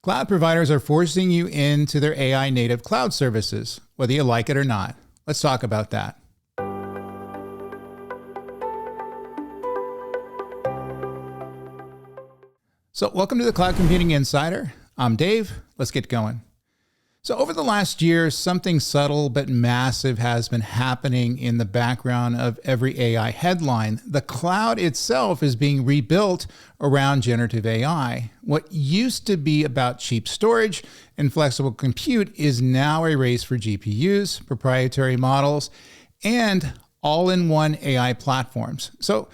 Cloud providers are forcing you into their AI native cloud services, whether you like it or not. Let's talk about that. So welcome to the Cloud Computing Insider. I'm Dave. Let's get going. So over the last year, something subtle but massive has been happening in the background of every AI headline. The cloud itself is being rebuilt around generative AI. What used to be about cheap storage and flexible compute is now a race for GPUs, proprietary models, and all-in-one AI platforms. So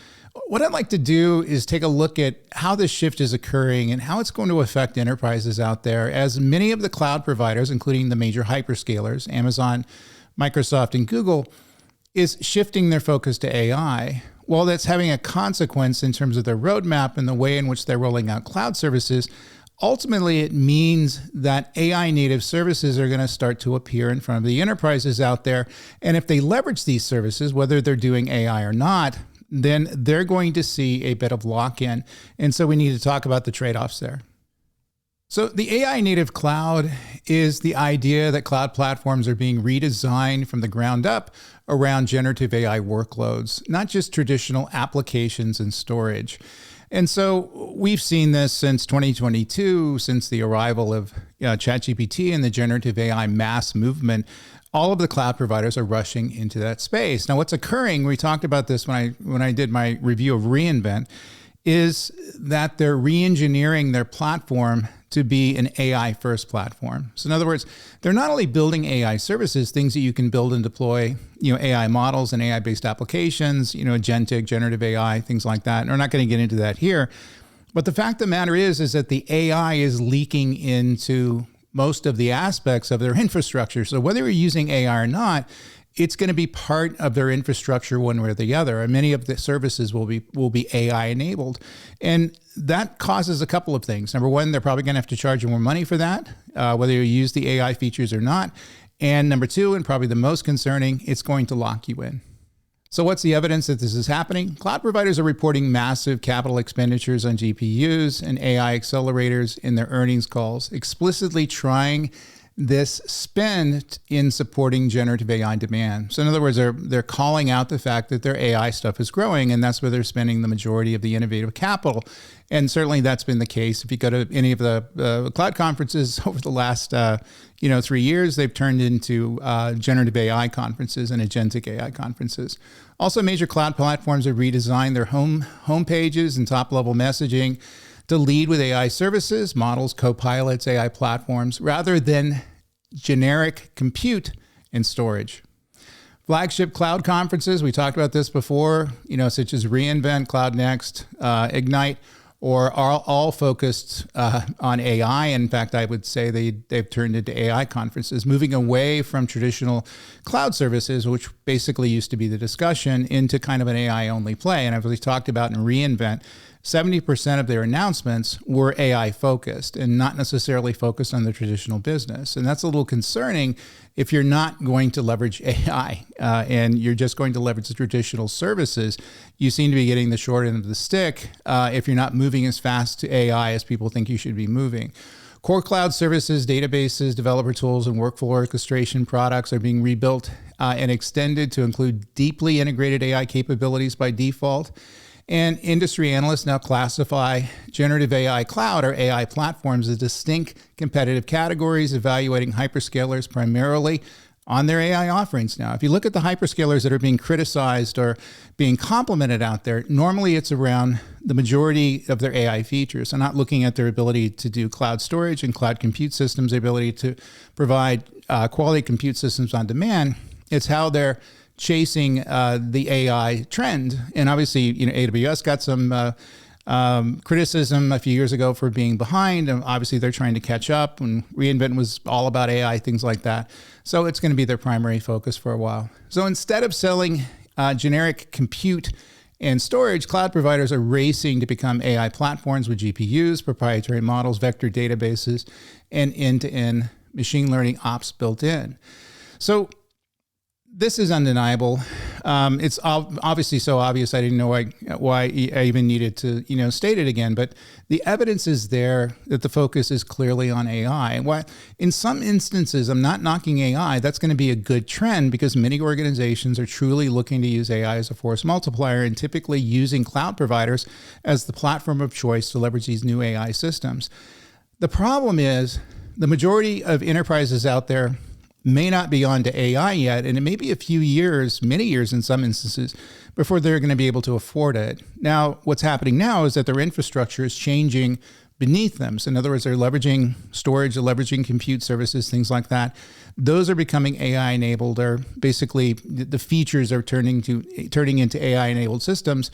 what I'd like to do is take a look at how this shift is occurring and how it's going to affect enterprises out there, as many of the cloud providers, including the major hyperscalers, Amazon, Microsoft, and Google, is shifting their focus to AI. While that's having a consequence in terms of their roadmap and the way in which they're rolling out cloud services, ultimately it means that AI native services are going to start to appear in front of the enterprises out there. And if they leverage these services, whether they're doing AI or not, then they're going to see a bit of lock-in. And so we need to talk about the trade-offs there. So the AI native cloud is the idea that cloud platforms are being redesigned from the ground up around generative AI workloads, not just traditional applications and storage. And so we've seen this since 2022, since the arrival of ChatGPT and the generative AI mass movement. All of the cloud providers are rushing into that space. Now, what's occurring, we talked about this when I did my review of reInvent, is that they're re-engineering their platform to be an AI-first platform. So in other words, they're not only building AI services, things that you can build and deploy, AI models and AI-based applications, agentic, generative AI, things like that. And we're not going to get into that here. But the fact of the matter is that the AI is leaking into most of the aspects of their infrastructure. So whether you're using AI or not, it's going to be part of their infrastructure one way or the other. And many of the services will be AI enabled. And that causes a couple of things. Number one, they're probably going to have to charge you more money for that, whether you use the AI features or not. And number two, and probably the most concerning, it's going to lock you in. So what's the evidence that this is happening? Cloud providers are reporting massive capital expenditures on GPUs and AI accelerators in their earnings calls, explicitly trying this spend in supporting generative AI demand. So in other words, they're calling out the fact that their AI stuff is growing, and that's where they're spending the majority of the innovative capital. And certainly that's been the case. If you go to any of the cloud conferences over the last 3 years, they've turned into generative AI conferences and agentic AI conferences. Also, major cloud platforms have redesigned their home pages and top-level messaging to lead with AI services, models, co-pilots, AI platforms, rather than generic compute and storage. Flagship cloud conferences, we talked about this before, such as reInvent, Cloud Next, Ignite, or are all focused on AI. In fact, I would say they've turned into AI conferences, moving away from traditional cloud services, which basically used to be the discussion, into kind of an AI-only play. And as we talked about in reInvent, 70% of their announcements were AI focused and not necessarily focused on the traditional business. And that's a little concerning if you're not going to leverage AI and you're just going to leverage the traditional services. You seem to be getting the short end of the stick if you're not moving as fast to AI as people think you should be moving. Core cloud services, databases, developer tools, and workflow orchestration products are being rebuilt and extended to include deeply integrated AI capabilities by default. And industry analysts now classify generative AI cloud or AI platforms as distinct competitive categories, evaluating hyperscalers primarily on their AI offerings. Now, if you look at the hyperscalers that are being criticized or being complimented out there, normally it's around the majority of their AI features. So not looking at their ability to do cloud storage and cloud compute systems, their ability to provide quality compute systems on demand. It's how they're chasing the AI trend. And obviously, AWS got some criticism a few years ago for being behind. And obviously, they're trying to catch up. And reInvent was all about AI, things like that. So it's going to be their primary focus for a while. So instead of selling generic compute and storage, cloud providers are racing to become AI platforms with GPUs, proprietary models, vector databases, and end-to-end machine learning ops built in. So This is undeniable. It's obviously so obvious I didn't know why I even needed to state it again. But the evidence is there that the focus is clearly on AI. Why? In some instances, I'm not knocking AI. That's going to be a good trend because many organizations are truly looking to use AI as a force multiplier and typically using cloud providers as the platform of choice to leverage these new AI systems. The problem is the majority of enterprises out there may not be on to AI yet, and it may be a few years, many years in some instances, before they're going to be able to afford it. Now, what's happening now is that their infrastructure is changing beneath them. So in other words, they're leveraging storage, they're leveraging compute services, things like that. Those are becoming AI enabled, or basically the features are turning into AI enabled systems,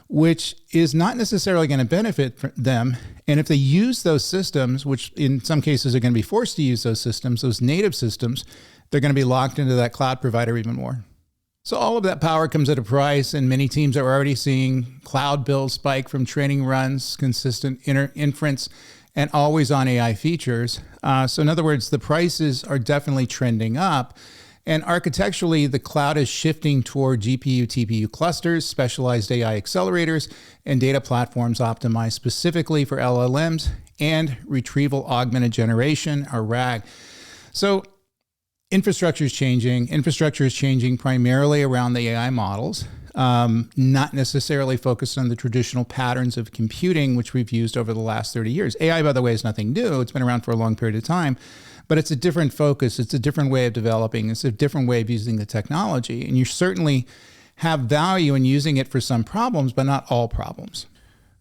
which is not necessarily going to benefit them. And if they use those systems, which in some cases are going to be forced to use those systems, those native systems, they're going to be locked into that cloud provider even more. So all of that power comes at a price, and many teams are already seeing cloud bills spike from training runs, consistent inference, and always on AI features. So in other words, the prices are definitely trending up. And architecturally, the cloud is shifting toward GPU, TPU clusters, specialized AI accelerators, and data platforms optimized specifically for LLMs and retrieval augmented generation, or RAG. So infrastructure is changing. Infrastructure is changing primarily around the AI models, not necessarily focused on the traditional patterns of computing, which we've used over the last 30 years. AI, by the way, is nothing new. It's been around for a long period of time. But it's a different focus. It's a different way of developing. It's a different way of using the technology. And you certainly have value in using it for some problems, but not all problems.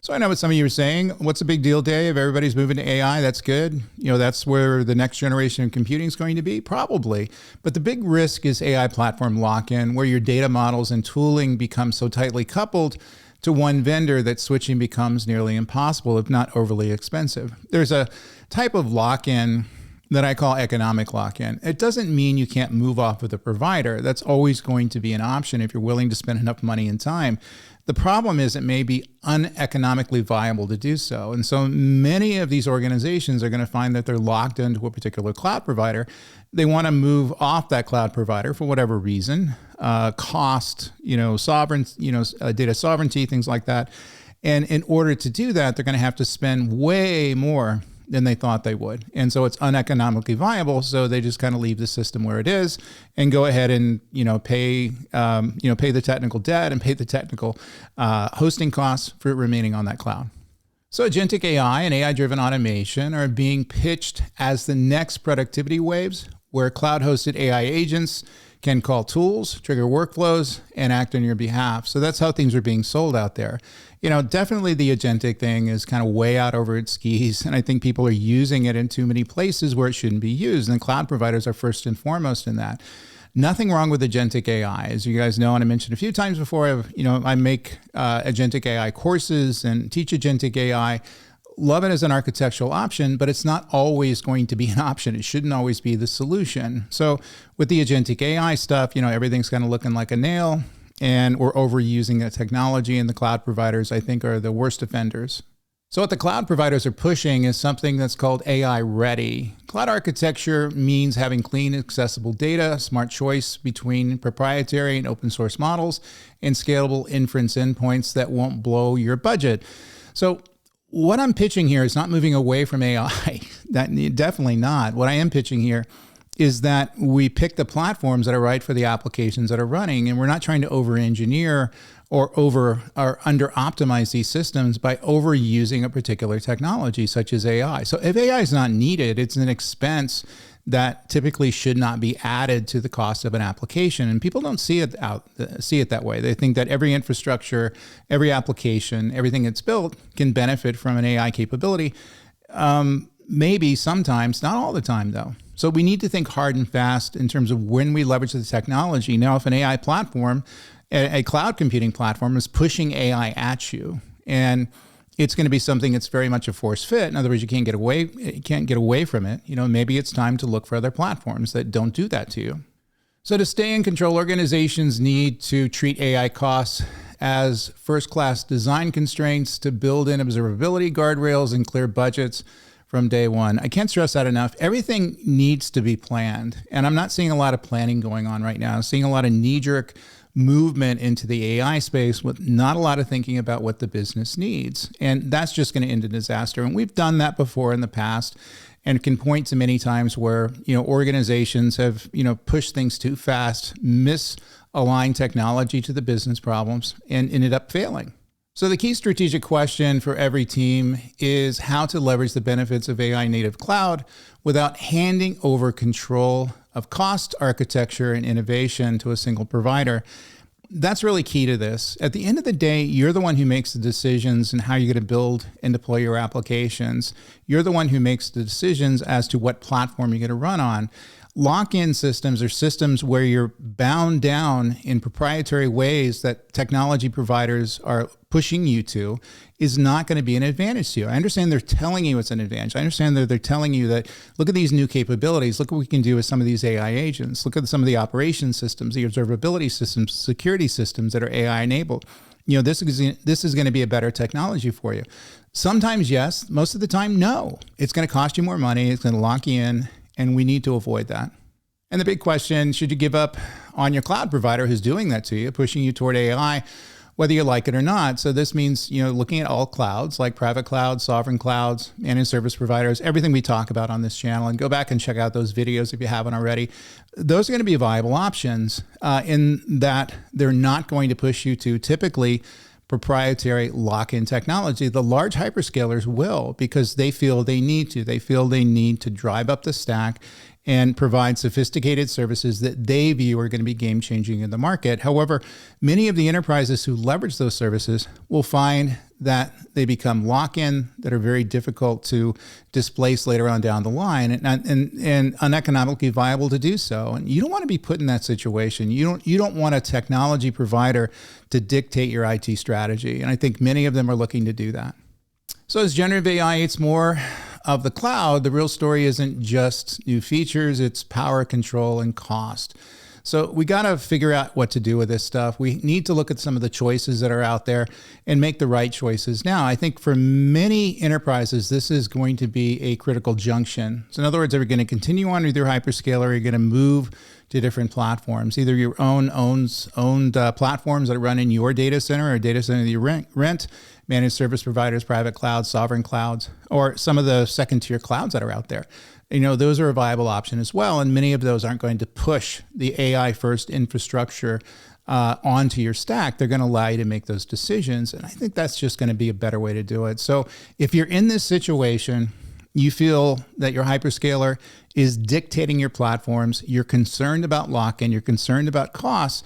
So I know what some of you are saying. What's the big deal, Dave? Everybody's moving to AI. That's good. That's where the next generation of computing is going to be? Probably. But the big risk is AI platform lock-in, where your data models and tooling become so tightly coupled to one vendor that switching becomes nearly impossible, if not overly expensive. There's a type of lock-in that I call economic lock-in. It doesn't mean you can't move off with a provider. That's always going to be an option if you're willing to spend enough money and time. The problem is it may be uneconomically viable to do so. And so many of these organizations are going to find that they're locked into a particular cloud provider. They want to move off that cloud provider for whatever reason, cost, sovereign, data sovereignty, things like that. And in order to do that, they're going to have to spend way more than they thought they would. And so it's uneconomically viable. So they just kind of leave the system where it is and go ahead and, pay the technical debt and pay the technical hosting costs for remaining on that cloud. So agentic AI and AI-driven automation are being pitched as the next productivity waves, where cloud-hosted AI agents can call tools, trigger workflows, and act on your behalf. So that's how things are being sold out there. Definitely the agentic thing is kind of way out over its skis. And I think people are using it in too many places where it shouldn't be used. And cloud providers are first and foremost in that. Nothing wrong with agentic AI. As you guys know, and I mentioned a few times before, I make agentic AI courses and teach agentic AI. Love it as an architectural option, but it's not always going to be an option. It shouldn't always be the solution. So with the agentic AI stuff, everything's kind of looking like a nail, and we're overusing that technology, and the cloud providers, I think, are the worst offenders. So what the cloud providers are pushing is something that's called AI ready. Cloud architecture means having clean, accessible data, smart choice between proprietary and open source models, and scalable inference endpoints that won't blow your budget. So what I'm pitching here is not moving away from AI. Definitely not. What I am pitching here is that we pick the platforms that are right for the applications that are running, and we're not trying to over-engineer or under-optimize these systems by overusing a particular technology such as AI. So if AI is not needed, it's an expense that typically should not be added to the cost of an application. And people don't see it that way. They think that every infrastructure, every application, everything that's built can benefit from an AI capability. Maybe sometimes, not all the time though. So we need to think hard and fast in terms of when we leverage the technology. Now, if an AI platform, a cloud computing platform, is pushing AI at you, and it's going to be something that's very much a force fit. In other words, you can't get away from it. Maybe it's time to look for other platforms that don't do that to you. So to stay in control, organizations need to treat AI costs as first-class design constraints, to build in observability guardrails and clear budgets from day one. I can't stress that enough. Everything needs to be planned. And I'm not seeing a lot of planning going on right now. I'm seeing a lot of knee-jerk movement into the AI space with not a lot of thinking about what the business needs. And that's just going to end in disaster. And we've done that before in the past and can point to many times where, organizations have, pushed things too fast, misaligned technology to the business problems and ended up failing. So the key strategic question for every team is how to leverage the benefits of AI native cloud without handing over control of cost, architecture, and innovation to a single provider. That's really key to this. At the end of the day, you're the one who makes the decisions and how you're going to build and deploy your applications. You're the one who makes the decisions as to what platform you're going to run on. Lock-in systems are systems where you're bound down in proprietary ways that technology providers are pushing you to is not going to be an advantage to you. I understand they're telling you it's an advantage. I understand that they're telling you that, look at these new capabilities. Look what we can do with some of these AI agents. Look at some of the operation systems, the observability systems, security systems that are AI enabled. This is going to be a better technology for you. Sometimes yes, most of the time no. It's going to cost you more money. It's going to lock you in. And we need to avoid that. And the big question, should you give up on your cloud provider who's doing that to you, pushing you toward AI, whether you like it or not? So this means, looking at all clouds like private clouds, sovereign clouds, managed service providers, everything we talk about on this channel, and go back and check out those videos if you haven't already. Those are going to be viable options in that they're not going to push you to typically proprietary lock-in technology. The large hyperscalers will, because they feel they need to. They feel they need to drive up the stack and provide sophisticated services that they view are going to be game-changing in the market. However, many of the enterprises who leverage those services will find that they become lock-in that are very difficult to displace later on down the line and uneconomically viable to do so. And you don't want to be put in that situation. You don't want a technology provider to dictate your IT strategy. And I think many of them are looking to do that. So as generative AI eats more of the cloud, the real story isn't just new features, it's power, control, and cost. So we got to figure out what to do with this stuff. We need to look at some of the choices that are out there and make the right choices. Now, I think for many enterprises, this is going to be a critical junction. So in other words, are we going to continue on with your hyperscaler? Are you going to move to different platforms, either your owned platforms that run in your data center or data center that you rent, managed service providers, private clouds, sovereign clouds, or some of the second tier clouds that are out there. Those are a viable option as well. And many of those aren't going to push the AI first infrastructure onto your stack. They're going to allow you to make those decisions. And I think that's just going to be a better way to do it. So if you're in this situation, you feel that your hyperscaler is dictating your platforms, you're concerned about lock-in, you're concerned about costs,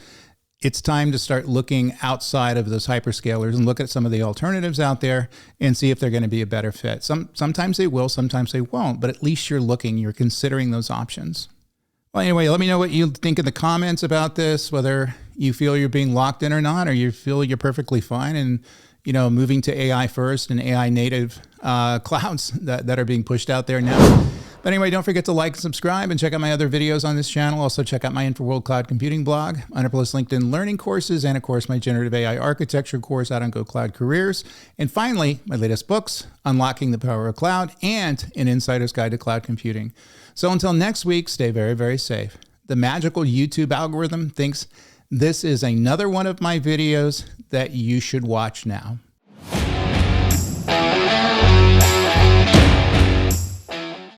it's time to start looking outside of those hyperscalers and look at some of the alternatives out there and see if they're going to be a better fit. Sometimes they will, sometimes they won't, but at least you're looking, you're considering those options. Well, anyway, let me know what you think in the comments about this, whether you feel you're being locked in or not, or you feel you're perfectly fine and moving to AI first and AI native clouds that are being pushed out there now. But anyway, don't forget to like and subscribe and check out my other videos on this channel. Also check out my InfoWorld Cloud Computing blog, Underplus LinkedIn Learning courses, and of course my Generative AI Architecture course out on Go Cloud Careers. And finally, my latest books, Unlocking the Power of Cloud and An Insider's Guide to Cloud Computing. So until next week, stay very, very safe. The magical YouTube algorithm thinks this is another one of my videos that you should watch now.